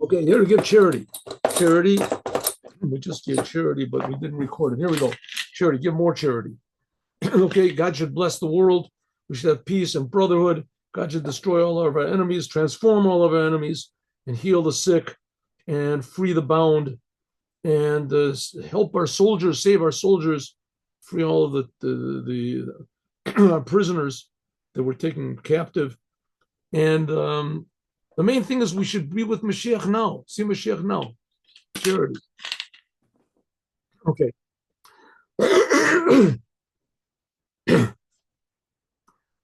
Okay, here to give charity. Charity. We just gave charity, but we didn't record it. Here we go. Charity. Give more charity. Okay, God should bless the world. We should have peace and brotherhood. God should destroy all of our enemies, transform all of our enemies, and heal the sick, and free the bound, and help our soldiers, save our soldiers, free all of the prisoners that were taken captive. And the main thing is we should be with Moshiach now. See Moshiach now. Charity. Okay.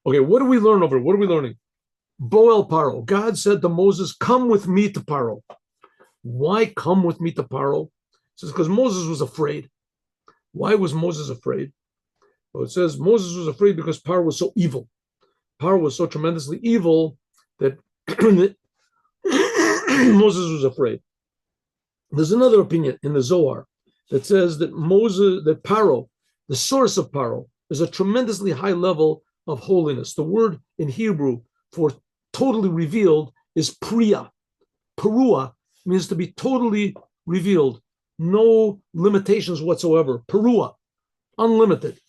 Okay, what do we learn over? What are we learning? Boel Paro. God said to Moses, "Come with me to Paro." Why come with me to Paro? It says because Moses was afraid. Why was Moses afraid? Well, it says Moses was afraid because Paro was so evil. Paro was so tremendously evil that Moses was afraid. There's another opinion in the Zohar that says that Paro, the source of Paro, is a tremendously high level of holiness. The word in Hebrew for totally revealed is priya. Paroah means to be totally revealed, no limitations whatsoever. Paroah, unlimited.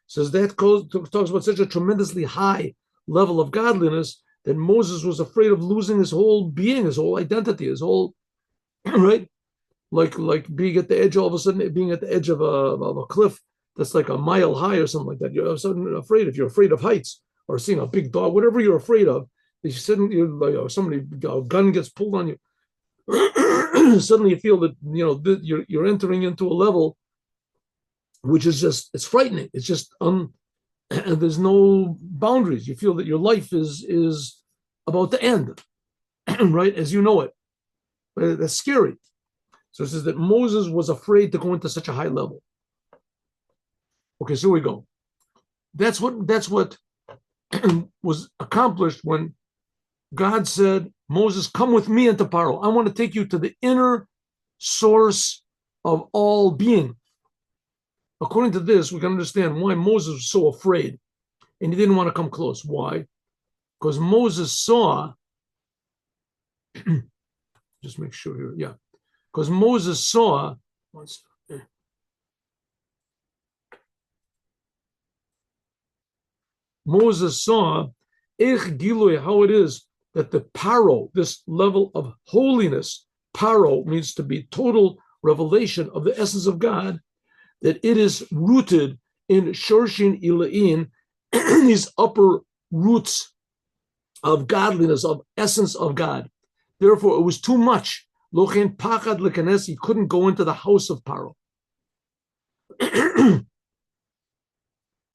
Says that talks about such a tremendously high level of godliness that Moses was afraid of losing his whole being, his whole identity, his whole right, like being at the edge, all of a sudden being at the edge of a cliff that's like a mile high or something like that. You're all of a sudden afraid. If you're afraid of heights or seeing a big dog, whatever you're afraid of, suddenly a gun gets pulled on you. Suddenly you feel that you're entering into a level which is just, it's frightening. It's just there's no boundaries. You feel that your life is about to end, right, as you know it. But that's scary. So it says that Moses was afraid to go into such a high level. Okay, so we go. That's what was accomplished when God said, Moses, come with me into Paro. I want to take you to the inner source of all being. According to this, we can understand why Moses was so afraid and he didn't want to come close. Why? Because Moses saw, just make sure here, yeah. Because Moses saw, how it is that the Paro, this level of holiness, Paro means to be total revelation of the essence of God, that it is rooted in Shorshin Ilain, these upper roots of godliness, of essence of God. Therefore, it was too much. Lochen Pachad Lekanes, he couldn't go into the house of Paro.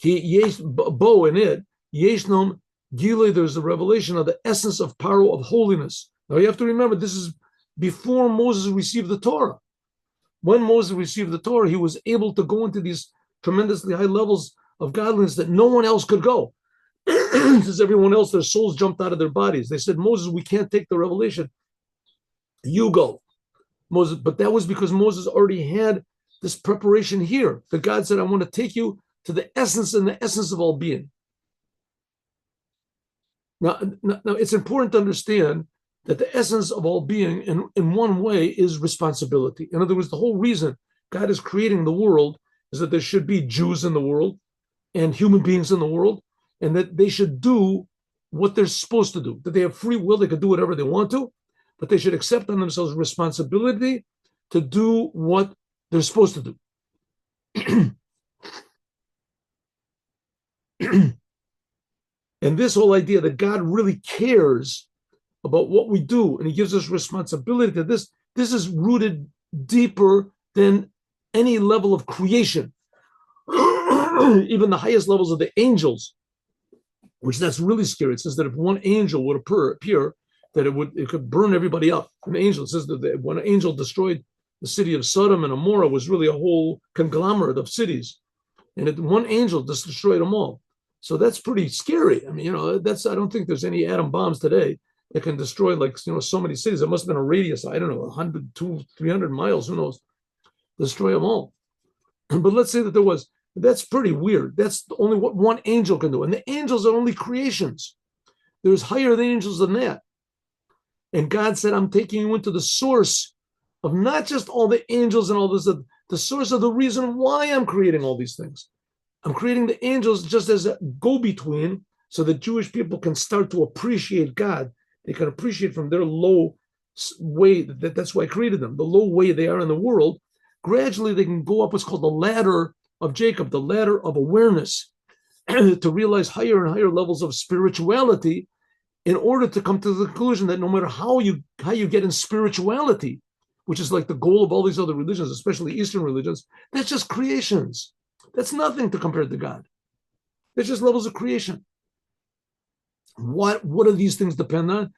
Bo in it, Yeshnom Gile, there's the revelation of the essence of Paro, of holiness. Now you have to remember, this is before Moses received the Torah. When Moses received the Torah, he was able to go into these tremendously high levels of godliness that no one else could go. Because everyone else, their souls jumped out of their bodies. They said, Moses, we can't take the revelation. You go. Moses, but that was because Moses already had this preparation here. That God said, I want to take you to the essence and the essence of all being. Now it's important to understand that the essence of all being in one way is responsibility. In other words, the whole reason God is creating the world is that there should be Jews in the world and human beings in the world, and that they should do what they're supposed to do, that they have free will, they could do whatever they want to, but they should accept on themselves responsibility to do what they're supposed to do. And this whole idea that God really cares about what we do and he gives us responsibility to this is rooted deeper than any level of creation. Even the highest levels of the angels, which that's really scary. It says that if one angel would appear, that it could burn everybody up. An angel, it says that when an angel destroyed the city of Sodom and Gomorrah, was really a whole conglomerate of cities, and one angel just destroyed them all. So that's pretty scary. I mean, I don't think there's any atom bombs today that can destroy so many cities. It must have been a radius, I don't know, 100, 200, 300 miles, who knows, destroy them all. But let's say that there was. That's pretty weird. That's only what one angel can do. And the angels are only creations. There's higher than angels than that. And God said, I'm taking you into the source of not just all the angels and all this, the source of the reason why I'm creating all these things. I'm creating the angels just as a go-between so that Jewish people can start to appreciate God. They can appreciate from their low way, that's why I created them, the low way they are in the world. Gradually, they can go up what's called the ladder of Jacob, the ladder of awareness, to realize higher and higher levels of spirituality in order to come to the conclusion that no matter how you get in spirituality, which is like the goal of all these other religions, especially Eastern religions, that's just creations. That's nothing to compare to God. That's just levels of creation. What do these things depend on?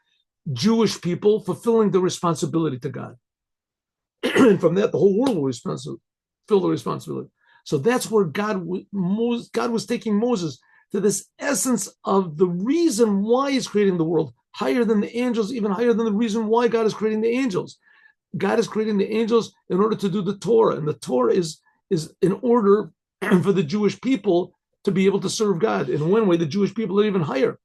Jewish people fulfilling the responsibility to God. And from that, the whole world will fulfill the responsibility. So that's where God was taking Moses to this essence of the reason why he's creating the world, higher than the angels, even higher than the reason why God is creating the angels. God is creating the angels in order to do the Torah, and the Torah is in order for the Jewish people to be able to serve God. In one way, the Jewish people are even higher.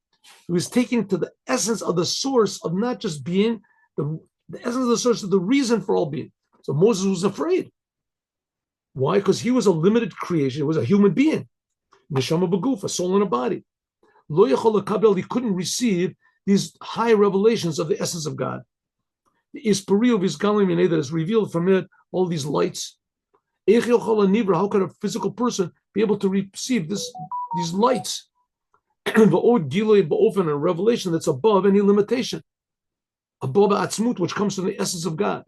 He was taking to the essence of the source of not just being, the essence of the source of the reason for all being. So Moses was afraid. Why? Because he was a limited creation. He was a human being. Neshama b'guf, a soul and a body. Lo yachol lekabel, he couldn't receive these high revelations of the essence of God. The Ispari of his galim that is revealed from it, all these lights. How could a physical person be able to receive these lights? A revelation that's above any limitation, above atzmut, which comes from the essence of God.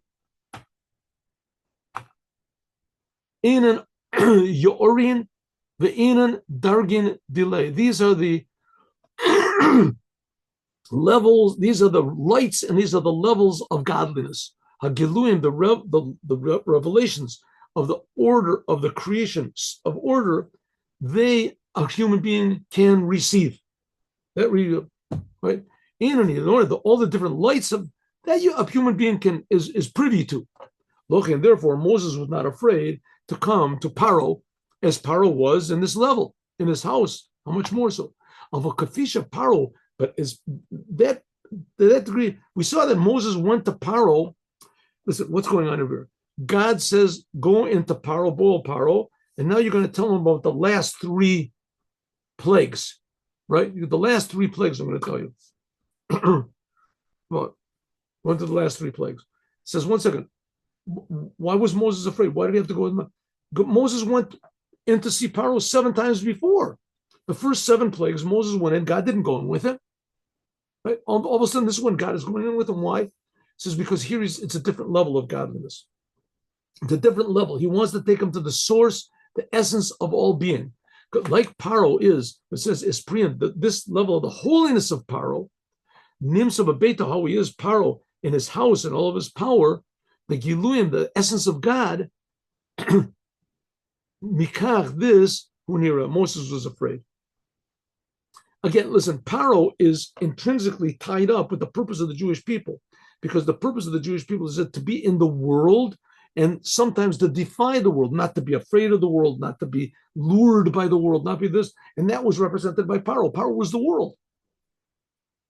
Inan yorin ve'inan dargin delay. These are the levels. These are the lights, and these are the levels of godliness. Hagiluyim, the revelations of the order of the creation of order, a human being can receive. That really, right? All the different lights of that a human being is privy to. Look, and therefore Moses was not afraid to come to Paroah, as Paroah was in this level, in his house. How much more so? Of a kafisha Paroah, but is that to that degree, we saw that Moses went to Paroah. Listen, what's going on over here? God says, go into Paroah, boil Paroah, and now you're going to tell him about the last three plagues, right? The last three plagues I'm going to tell you. Well, one to the last three plagues. It says, one second, why was Moses afraid? Why did he have to go in? Moses went in to see Paroah 7 times before. The first 7 plagues, Moses went in. God didn't go in with him. Right? All of a sudden, this one, God is going in with him. Why? It says, because here it's a different level of godliness. It's a different level. He wants to take him to the source, the essence of all being. Like Paroah is, it says, this level of the holiness of Paroah, Nimsa Babeta, how he is, Paroah, in his house and all of his power, the Giluyim, the essence of God, Mikach, this, when Moses was afraid. Again, listen, Paroah is intrinsically tied up with the purpose of the Jewish people, because the purpose of the Jewish people is to be in the world and sometimes to defy the world, not to be afraid of the world, not to be lured by the world, not be this. And that was represented by Paroah. Paroah was the world.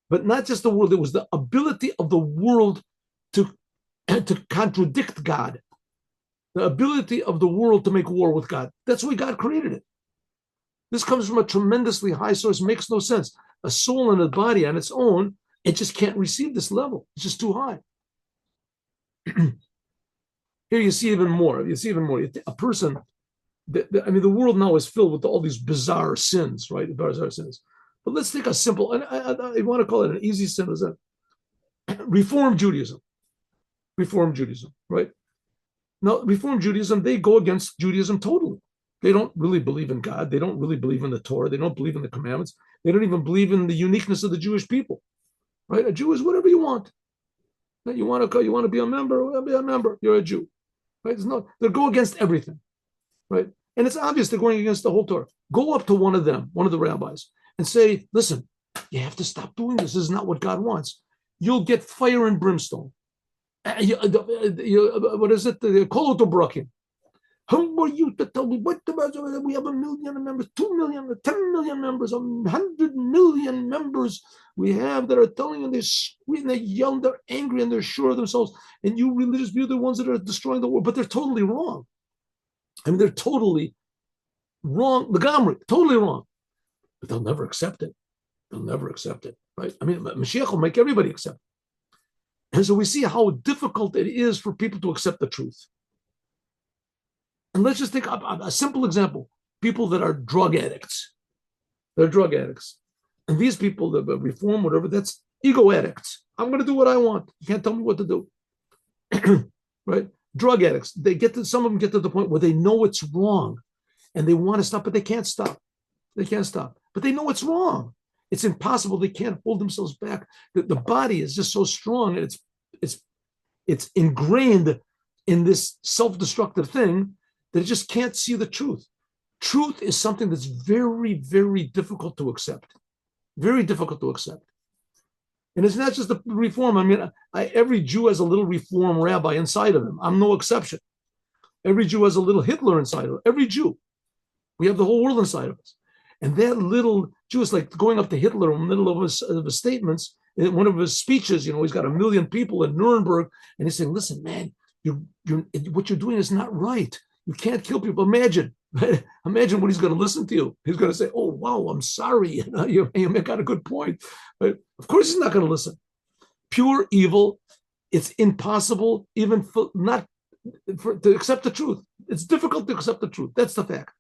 But not just the world, it was the ability of the world to contradict God, the ability of the world to make war with God. That's why God created it. This comes from a tremendously high source. It makes no sense. A soul and a body on its own, it just can't receive this level. It's just too high. Here you see even more. A person, the world now is filled with all these bizarre sins, right? Bizarre sins. But let's take a simple, and I want to call it an easy sin, is that Reform Judaism. Reform Judaism, right? Now, Reform Judaism, they go against Judaism totally. They don't really believe in God. They don't really believe in the Torah. They don't believe in the commandments. They don't even believe in the uniqueness of the Jewish people, right? A Jew is whatever you want. You want to be a member, be a member. You're a Jew, right? They go against everything, right? And it's obvious they're going against the whole Torah. Go up to one of them, one of the rabbis, and say, listen, you have to stop doing this. This is not what God wants. You'll get fire and brimstone. What is it? The Kolotobrakim. Who are you to tell me what we have 1 million members, 2 million, 10 million members, 100 million members we have that are telling and they scream, they yell, they're angry, and they're sure of themselves. And you religious, you're the ones that are destroying the world, but they're totally wrong. I mean, they're totally wrong, the Gamri, totally wrong. But they'll never accept it. They'll never accept it, right? I mean, Mashiach will make everybody accept it. And so we see how difficult it is for people to accept the truth. And let's just take a simple example. People that are drug addicts. They're drug addicts. And these people that reform, whatever, that's ego addicts. I'm going to do what I want. You can't tell me what to do. Right? Drug addicts. Some of them get to the point where they know it's wrong and they want to stop, but they can't stop. They can't stop. But they know it's wrong. It's impossible. They can't hold themselves back. The body is just so strong, and it's ingrained in this self-destructive thing that it just can't see the truth. Truth is something that's very, very difficult to accept. Very difficult to accept. And it's not just the reform. I mean, every Jew has a little reform rabbi inside of him. I'm no exception. Every Jew has a little Hitler inside of him. Every Jew. We have the whole world inside of us. And that little Jew is like going up to Hitler in the middle of his statements. In one of his speeches, he's got 1 million people in Nuremberg, and he's saying, listen, man, what you're doing is not right. You can't kill people. Imagine what he's going to listen to you. He's going to say, oh, wow, I'm sorry. You got a good point. But of course he's not going to listen. Pure evil, it's impossible even to accept the truth. It's difficult to accept the truth. That's the fact.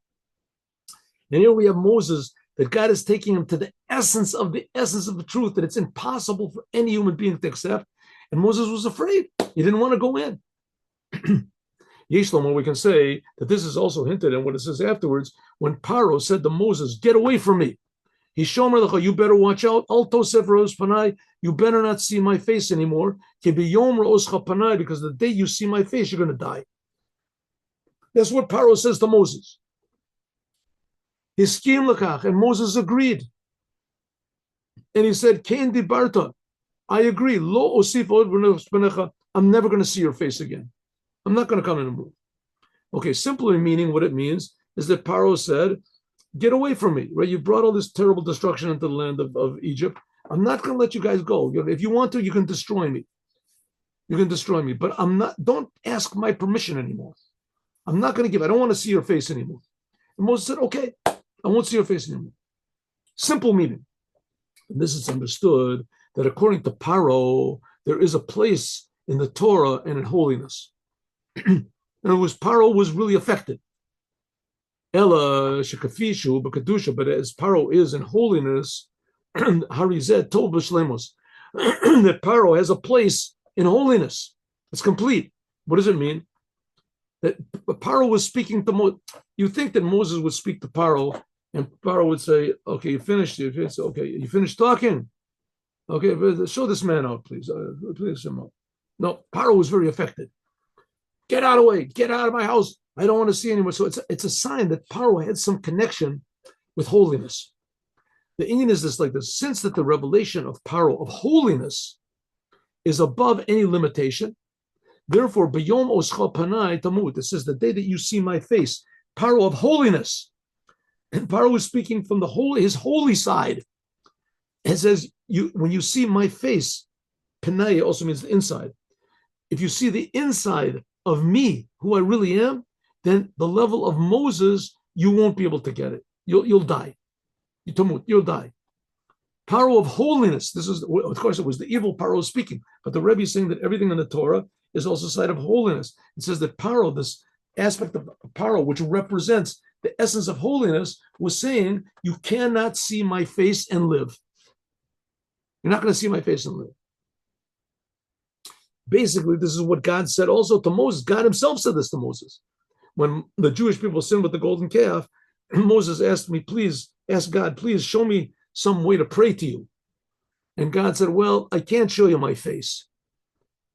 And here we have Moses, that God is taking him to the essence of the truth, that it's impossible for any human being to accept. And Moses was afraid. He didn't want to go in. Yeshlomo, we can say that this is also hinted in what it says afterwards, when Paroah said to Moses, get away from me. You better watch out. You better not see my face anymore. Because the day you see my face, you're going to die. That's what Paroah says to Moses. And Moses agreed. And he said, Kain dibarta, I agree. Lo osif od v'necha, I'm never going to see your face again. I'm not going to come in and move. Okay, simply meaning what it means is that Paroah said, get away from me, right? You brought all this terrible destruction into the land of Egypt. I'm not going to let you guys go. If you want to, you can destroy me. You can destroy me, but don't ask my permission anymore. I'm not going to I don't want to see your face anymore. And Moses said, okay, I won't see your face anymore. Simple meaning. And this is understood that according to Paroah, there is a place in the Torah and in holiness. In other words, Paroah was really affected. Ella shekafishu b'kedusha, but as Paroah is in holiness, harizet tov b'shlemos, that Paroah has a place in holiness. It's complete. What does it mean? That Paroah was speaking to Moses. You think that Moses would speak to Paroah, and Paroah would say, okay, you finished. Okay, you finished talking. Okay, show this man out, please. Please him out. No, Paroah was very affected. Get out of the way. Get out of my house. I don't want to see anyone. So it's a sign that Paroah had some connection with holiness. The Indian is this like this. Since that the revelation of Paroah, of holiness, is above any limitation, therefore, B'yom oscha panai tamut. It says the day that you see my face, Paroah of holiness. And Paroah is speaking from his holy side. It says, when you see my face, panai also means the inside. If you see the inside of me, who I really am, then the level of Moses, you won't be able to get it. You'll die. You'll die. Paroah of holiness. This is, of course, it was the evil Paroah speaking, but the Rebbe is saying that everything in the Torah is also a side of holiness. It says that Paroah, this aspect of Paroah, which represents the essence of holiness, was saying, you cannot see my face and live. You're not going to see my face and live. Basically, this is what God said also to Moses. God himself said this to Moses. When the Jewish people sinned with the golden calf, Moses asked God, please show me some way to pray to you. And God said, well, I can't show you my face,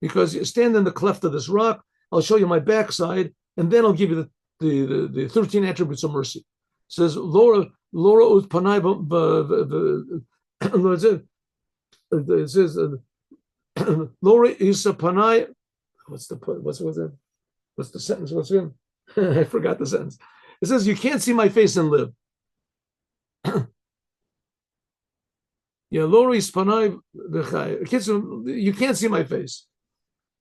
because you stand in the cleft of this rock, I'll show you my backside, and then I'll give you the 13 attributes of mercy. It says, Laura ut panai, it says, Laura is a panai. What's the sentence? What's in? I forgot the sentence. It says, you can't see my face and live. Yeah, Lori's panai. You can't see my face.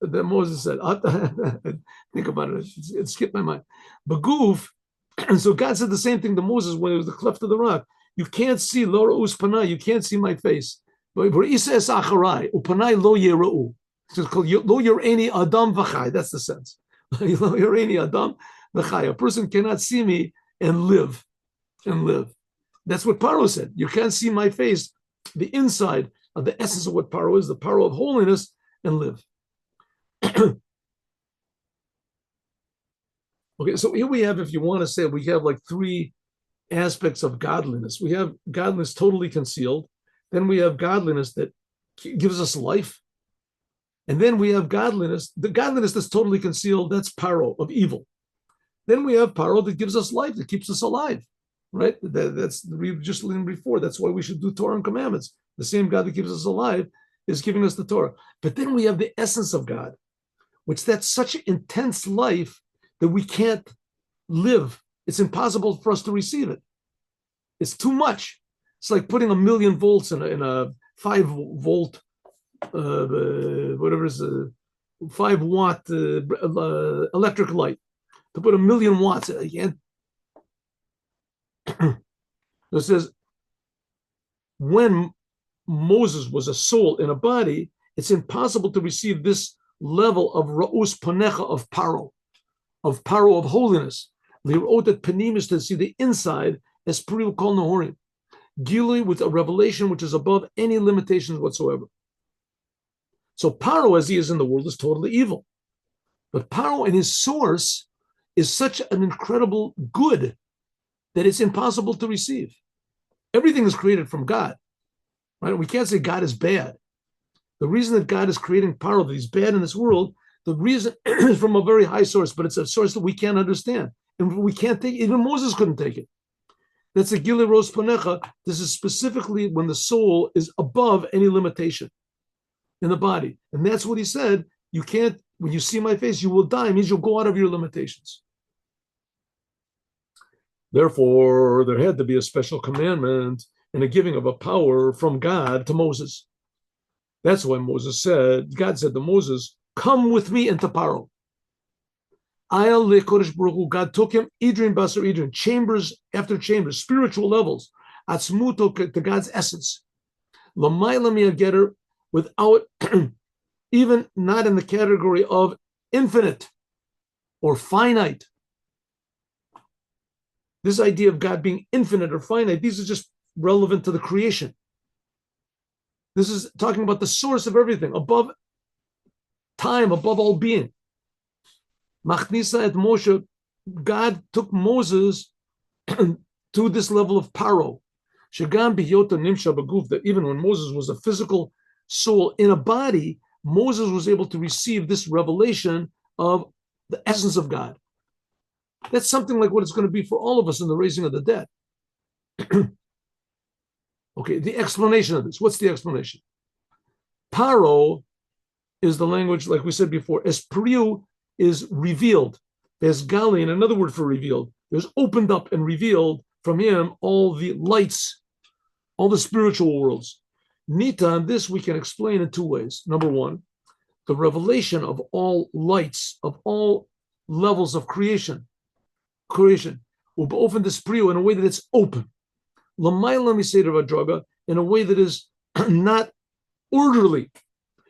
That Moses said. Think about it. It skipped my mind. Baguf, and so God said the same thing to Moses when it was the cleft of the rock. You can't see Lora Uspanai. You can't see my face. But Isa es acharai upanai lo yerau. It's called lo yereni adam v'chai. That's the sense. Lo yereni adam v'chai. A person cannot see me and live. And live. That's what Paroah said. You can't see my face, the inside of the essence of what Paroah is, the Paroah of holiness, and live. Okay, so here we have, if you want to say, we have like three aspects of godliness. We have godliness totally concealed. Then we have godliness that gives us life. And then we have godliness, the godliness that's totally concealed, that's Paroah of evil. Then we have Paroah that gives us life, that keeps us alive, right? That's we've just learned before. That's why we should do Torah and commandments. The same God that keeps us alive is giving us the Torah. But then we have the essence of God, which that's such an intense life that we can't live. It's impossible for us to receive it. It's too much. It's like putting 1,000,000 volts in a 5-volt, whatever is a 5-watt electric light. To put 1,000,000 watts, again. It says, when Moses was a soul in a body, it's impossible to receive this level of ra'us panecha of Paroah of holiness. Lir'ot panim is to see the inside as Puri kol nahorim. Gilui with a revelation which is above any limitations whatsoever. So Paroah, as he is in the world, is totally evil. But Paroah in his source is such an incredible good that it's impossible to receive. Everything is created from God. Right? We can't say God is bad. The reason that God is creating Paroah, that he's bad in this world, the reason is from a very high source, but it's a source that we can't understand. And we can't take it. Even Moses couldn't take it. That's a Gili Ros Panecha. This is specifically when the soul is above any limitation in the body. And that's what he said. You can't, when you see my face, you will die. It means you'll go out of your limitations. Therefore, there had to be a special commandment and a giving of a power from God to Moses. That's why Moses said, God said to Moses, come with me into Paroah. God took him, Idrin Basar Idrin, chambers after chambers, spiritual levels, Atzmuto to God's essence. Lamaila getter, without even not in the category of infinite or finite. This idea of God being infinite or finite, these are just relevant to the creation. This is talking about the source of everything, above time, above all being. Machnisa et Moshe, God took Moses to this level of Paroah. Shagam biyota nimsha baguf, that even when Moses was a physical soul in a body, Moses was able to receive this revelation of the essence of God. That's something like what it's going to be for all of us in the raising of the dead. Okay, the explanation of this. What's the explanation? Paroah is the language, like we said before. Espriu is revealed. There's Gali, and another word for revealed. There's opened up and revealed from him all the lights, all the spiritual worlds. Nita, and this we can explain in two ways. Number one, the revelation of all lights, of all levels of creation will be open to Spriu in a way that it's open. Lamaila miseder adraga, in a way that is not orderly.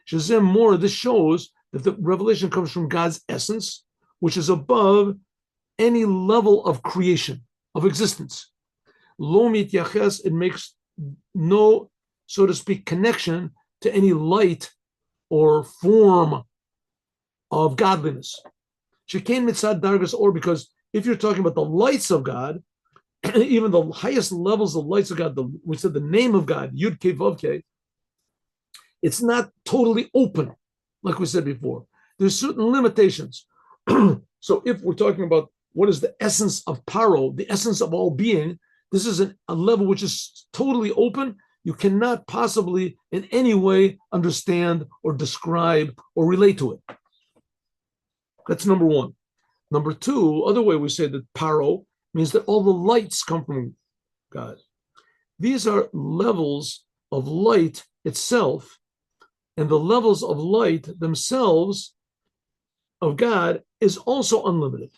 Shazem more, this shows that the revelation comes from God's essence, which is above any level of creation, of existence. Lo mityaches, it makes no, so to speak, connection to any light or form of godliness. Shekain mitzad dargas, or because if you're talking about the lights of God, even the highest levels of lights of God, we said the name of God, Yud Kei Vav Kei, it's not totally open, like we said before. There's certain limitations. So if we're talking about what is the essence of Paroah, the essence of all being, this is a level which is totally open. You cannot possibly in any way understand or describe or relate to it. That's number one. Number two, other way we say that Paro means that all the lights come from God. These are levels of light itself, and the levels of light themselves of God is also unlimited.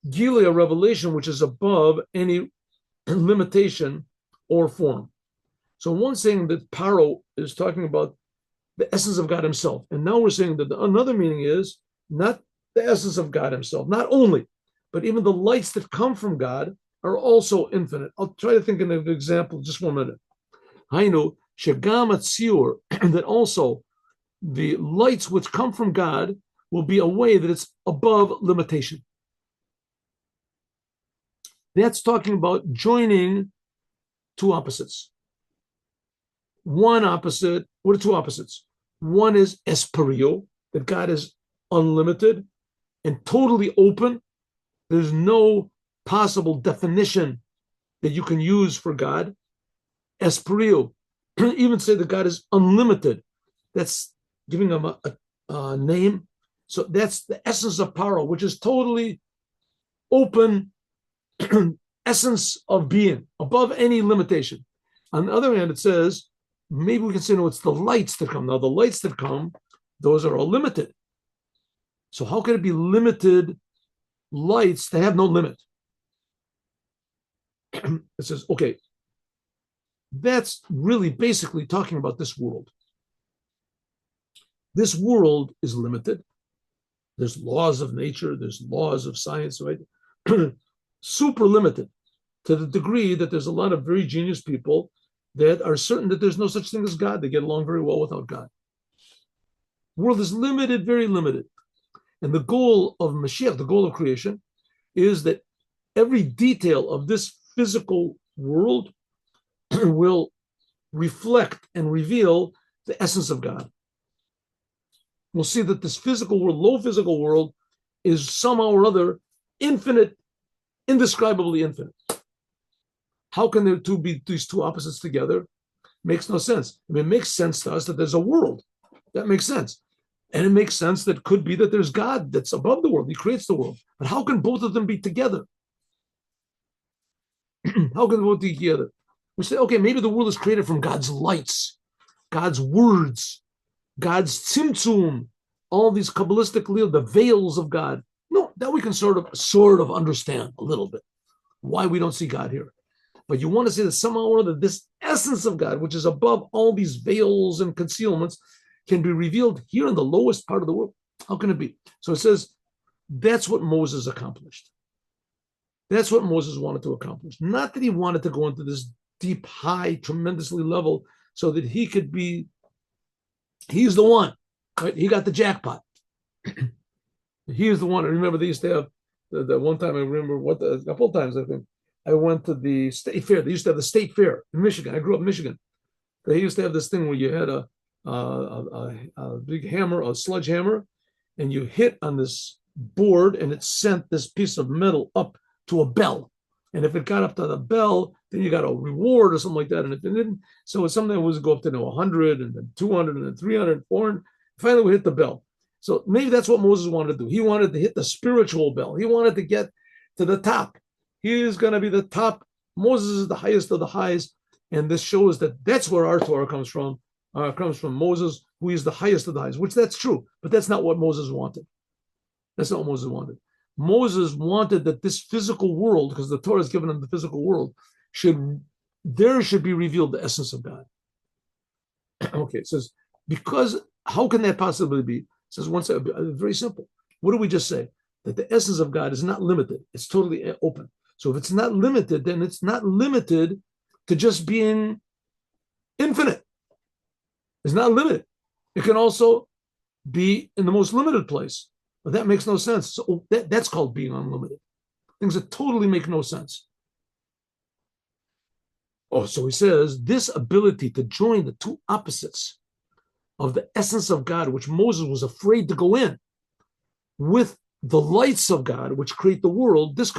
Gilia, revelation, which is above any limitation or form. So one saying that Paro is talking about the essence of God himself. And now we're saying that another meaning is not the essence of God himself, not only, but even the lights that come from God are also infinite. I'll try to think of an example just 1 minute. Hainu, Shagam Atziur, that also the lights which come from God will be a way that it's above limitation. That's talking about joining two opposites. One opposite, what are two opposites? One is esperio, that God is unlimited and totally open. There's no possible definition that you can use for God. Esperio, even say that God is unlimited. That's giving him a name. So that's the essence of Paroah, which is totally open essence of being, above any limitation. On the other hand, it says, maybe we can say, no, it's the lights that come. Now, the lights that come, those are all limited. So how can it be limited lights that have no limit? It says, okay, that's really basically talking about this world. This world is limited. There's laws of nature, there's laws of science, right? Super limited, to the degree that there's a lot of very genius people that are certain that there's no such thing as God. They get along very well without God. The world is limited, very limited. And the goal of Moshiach, the goal of creation, is that every detail of this physical world will reflect and reveal the essence of God. We'll see that this physical world, low physical world, is somehow or other infinite, indescribably infinite. How can there be these two opposites together? Makes no sense. I mean, it makes sense to us that there's a world. That makes sense. And it makes sense that could be that there's God that's above the world. He creates the world. But how can both of them be together? How can they both be together? We say, okay, maybe the world is created from God's lights, God's words, God's tzimtzum, all these Kabbalistic, the veils of God. No, that we can sort of understand a little bit why we don't see God here. But you want to say that somehow or other, this essence of God, which is above all these veils and concealments, can be revealed here in the lowest part of the world. How can it be? So it says, that's what Moses accomplished. That's what Moses wanted to accomplish. Not that he wanted to go into this deep, high, tremendously level so that he could be, he's the one, right? He got the jackpot. He is the one. I remember they used to have, the one time I remember, a couple of times I think, I went to the state fair. They used to have the state fair in Michigan. I grew up in Michigan. They used to have this thing where you had a big hammer, a sledgehammer, and you hit on this board and it sent this piece of metal up to a bell. And if it got up to the bell, then you got a reward or something like that. And if it didn't, so something was go up to 100 and then 200 and then 300 and 400. Finally, we hit the bell. So maybe that's what Moses wanted to do. He wanted to hit the spiritual bell. He wanted to get to the top. He is going to be the top. Moses is the highest of the highs. And this shows that that's where our Torah comes from. Comes from Moses, who is the highest of the highs, which that's true. But that's not what Moses wanted. That's not what Moses wanted. Moses wanted that this physical world, because the Torah is given him the physical world, should be revealed the essence of God. Okay, it says, because how can that possibly be? It says, very simple. What did we just say? That the essence of God is not limited. It's totally open. So if it's not limited, then it's not limited to just being infinite. It's not limited. It can also be in the most limited place. But that makes no sense. So that's called being unlimited. Things that totally make no sense. Oh, so he says, this ability to join the two opposites of the essence of God, which Moses was afraid to go in, with the lights of God, which create the world, this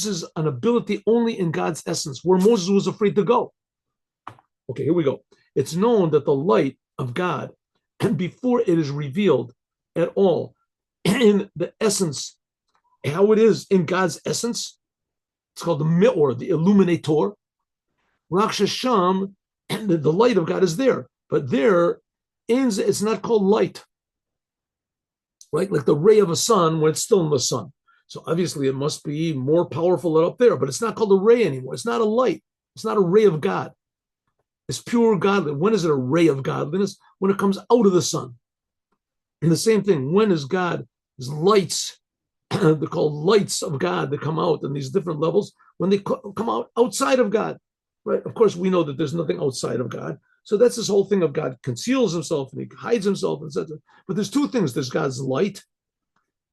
is an ability only in God's essence, where Moses was afraid to go. Okay, here we go. It's known that the light of God, before it is revealed at all, in the essence, how it is in God's essence. It's called the Me'or, the illuminator. Rak Sham, and the light of God is there. But there, it's not called light, right? Like the ray of a sun when it's still in the sun. So obviously it must be more powerful than up there, but it's not called a ray anymore. It's not a light. It's not a ray of God. It's pure godliness. When is it a ray of godliness? When it comes out of the sun. And the same thing, when is God, his lights, they're called lights of God that come out in these different levels, when they come out outside of God, right? Of course, we know that there's nothing outside of God. So that's this whole thing of God conceals himself and he hides himself, etc. But there's two things. There's God's light,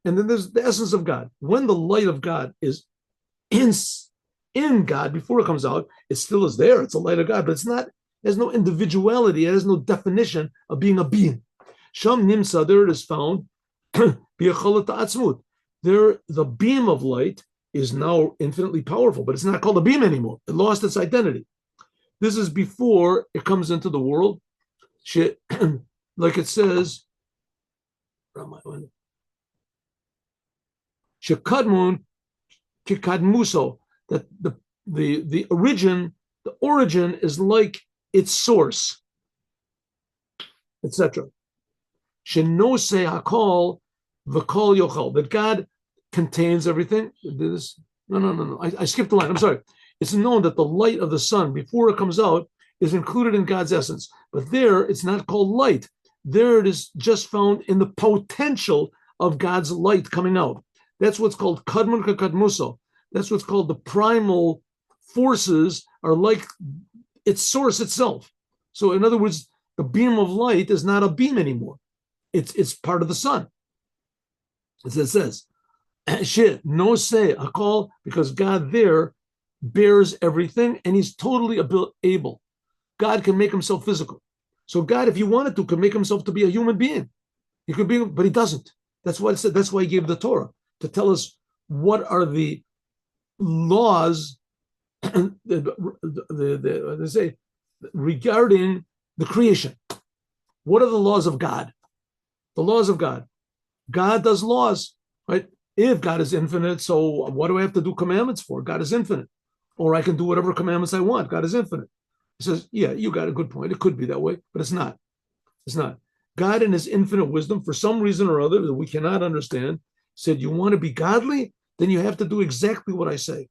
and then there's the essence of God. When the light of God is in God, before it comes out, it still is there. It's a light of God, but it's not, it has no individuality. It has no definition of being a being. Sham Nimsa, there it is found. There, the beam of light is now infinitely powerful, but it's not called a beam anymore. It lost its identity. This is before it comes into the world. Like it says, Shekadmun Kikadmuso, that the origin is like its source, etc. Shenose Hakol V'Kol Yochal, that God contains everything. No. I skipped the line. I'm sorry. It's known that the light of the sun, before it comes out, is included in God's essence. But there, it's not called light. There it is just found in the potential of God's light coming out. That's what's called Kadmun Kakadmuso. That's what's called the primal forces are like its source itself. So in other words, the beam of light is not a beam anymore. It's part of the sun. As it says, no say Hakol, because God there bears everything and he's totally able. God can make himself physical. So God, if he wanted to, could make himself to be a human being. He could be, but he doesn't. That's why it said, that's why he gave the Torah, to tell us what are the laws they say regarding the creation. What are the laws of God? The laws of God. God does laws, right? If God is infinite, so what do I have to do commandments for? God is infinite. Or I can do whatever commandments I want. God is infinite. He says, yeah, you got a good point. It could be that way, but it's not. It's not. God in his infinite wisdom, for some reason or other that we cannot understand, said, you want to be godly? Then you have to do exactly what I say.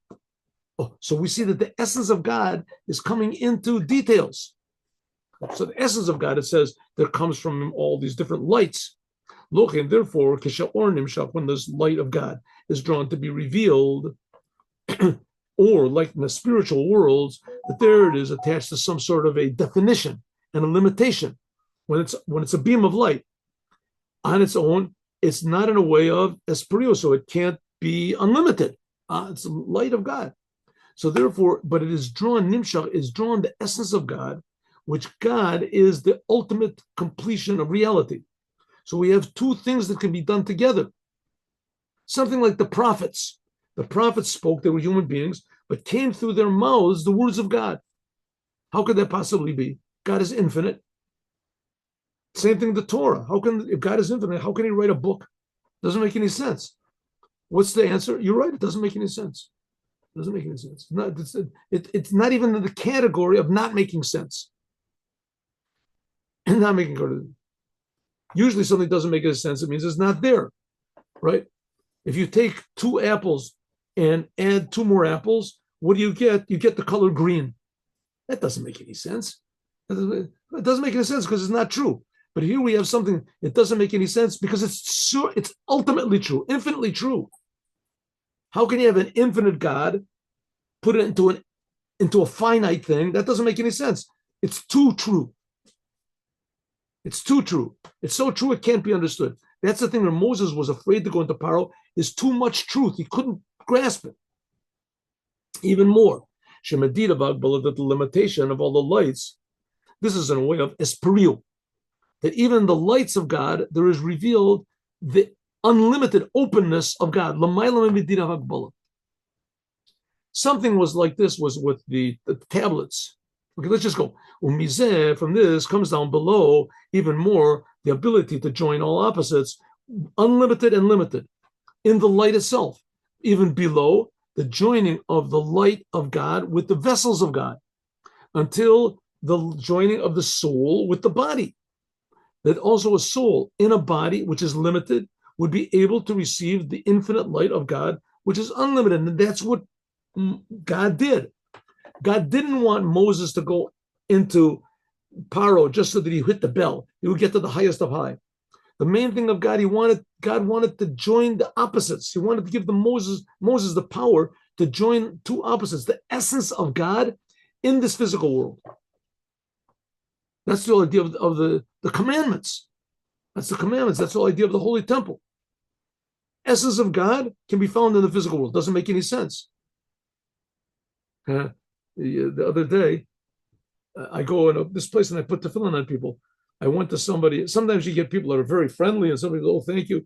Oh, so we see that the essence of God is coming into details. So the essence of God, it says, there comes from all these different lights. Look, and therefore, when this light of God is drawn to be revealed, or like in the spiritual worlds, that there it is attached to some sort of a definition and a limitation. When it's a beam of light on its own, it's not in a way of esperio, so it can't be unlimited. It's the light of God. So therefore, but it is drawn, nimshach is drawn the essence of God, which God is the ultimate completion of reality. So we have two things that can be done together. Something like the prophets. The prophets spoke, they were human beings, but came through their mouths the words of God. How could that possibly be? God is infinite. Same thing, the Torah. If God is infinite, how can he write a book? Doesn't make any sense. What's the answer? You're right, it doesn't make any sense. It doesn't make any sense. It's not even in the category of not making sense. And not making sense. Usually something doesn't make any sense, it means it's not there, right? If you take 2 apples and add 2 more apples, what do you get? You get the color green. That doesn't make any sense. It doesn't make any sense because it's not true. But here we have something that doesn't make any sense because it's ultimately true, infinitely true. How can you have an infinite God, put it into a finite thing? That doesn't make any sense. It's too true. It's too true. It's so true it can't be understood. That's the thing where Moses was afraid to go into Paroah, is too much truth. He couldn't grasp it. Even more, Shemedid about that the limitation of all the lights, this is in a way of esperiu, that even the lights of God, there is revealed the unlimited openness of God. Something was like this was with the tablets. Okay, let's just go. Umizeh, from this comes down below even more the ability to join all opposites. unlimited and limited in the light itself, even below the joining of the light of God with the vessels of God, until the joining of the soul with the body. That also a soul in a body which is limited would be able to receive the infinite light of God, which is unlimited. And that's what God did. God didn't want Moses to go into Paroah just so that he hit the bell. He would get to the highest of high. The main thing of God, God wanted to join the opposites. He wanted to give Moses the power to join two opposites, the essence of God in this physical world. That's the whole idea of the commandments. That's the commandments. That's the whole idea of the Holy Temple. Essence of God can be found in the physical world. Doesn't make any sense. The other day, I go in this place and I put tefillin on people. I went to somebody. Sometimes you get people that are very friendly, and somebody goes, "Oh, thank you."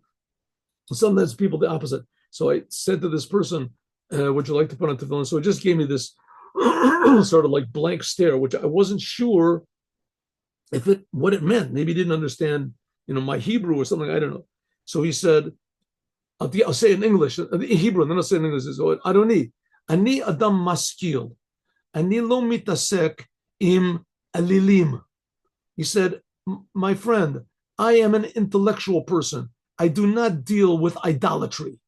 And sometimes people the opposite. So I said to this person, "Would you like to put on tefillin?" So it just gave me this sort of like blank stare, which I wasn't sure what it meant. Maybe he didn't understand, my Hebrew or something. I don't know. So he said, "I'll say it in English, in Hebrew, and then I'll say it in English." So, Adoni, ani adam maskil, ani lo mitasek im alilim. He said, "My friend, I am an intellectual person. I do not deal with idolatry."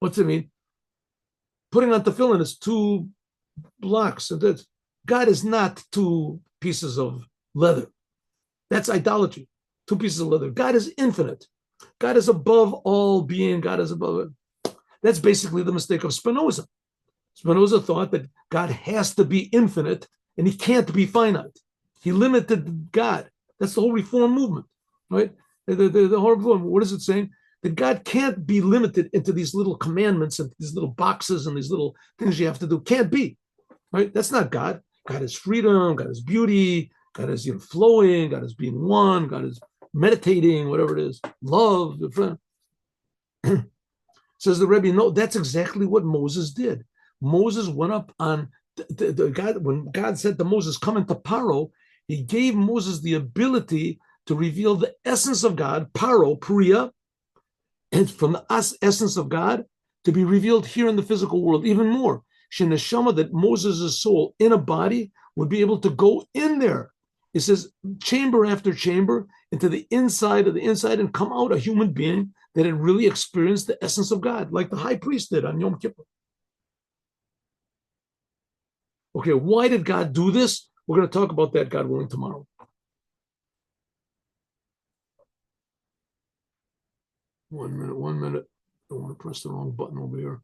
What's it mean? Putting on tefillin is two blocks. God is not two pieces of leather. That's idolatry. Two pieces of leather. God is infinite. God is above all being. God is above it. That's basically the mistake of Spinoza. Spinoza thought that God has to be infinite and he can't be finite. He limited God. That's the whole Reform movement, right? The whole Reform, what is it saying? That God can't be limited into these little commandments and these little boxes and these little things you have to do. Can't be, right? That's not God. God is freedom. God is beauty. God is flowing. God is being one. God is meditating, whatever it is. Love. Says the Rebbe, no, that's exactly what Moses did. Moses went up on God. When God said to Moses, "Come into Paro," he gave Moses the ability to reveal the essence of God, Paro, Priya, and from the essence of God to be revealed here in the physical world even more. Sheneshama, that Moses' soul in a body would be able to go in there. It says chamber after chamber into the inside of the inside and come out a human being that had really experienced the essence of God, like the high priest did on Yom Kippur. Okay, why did God do this? We're going to talk about that, God willing, tomorrow. 1 minute. I don't want to press the wrong button over here.